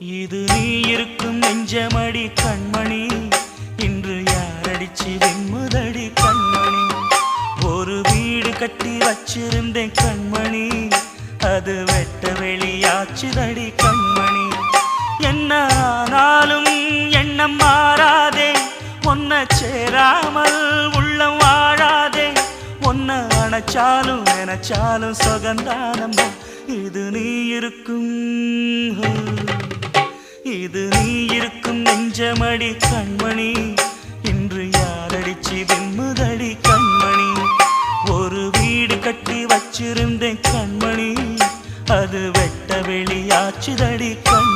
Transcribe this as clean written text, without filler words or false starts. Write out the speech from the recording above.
இது நீ இருக்கும் நெஞ்சமடி கண்மணி, இன்று யாரடிச்சு வெண்முதடி கண்மணி. ஒரு வீடு கட்டி வச்சிருந்தேன் கண்மணி, அது வெட்ட வெளியாச்சுதடி கண்மணி. என்ன ஆனாலும் எண்ணம் மாறாதே, ஒன்ன சேராமல் உள்ளம் வாழாதே. ஒன்ன அணைச்சாலும் நினைச்சாலும் சுகந்தானம்மா. இது நீ இருக்கும், இது நீ இருக்கும் நெஞ்சமடி கண்மணி, இன்று யாரடிச்சு வெண்முதடி கண்மணி. ஒரு வீடு கட்டி வச்சிருந்தேன் கண்மணி, அது வெட்ட வெளியாச்சுதடி கண்மணி.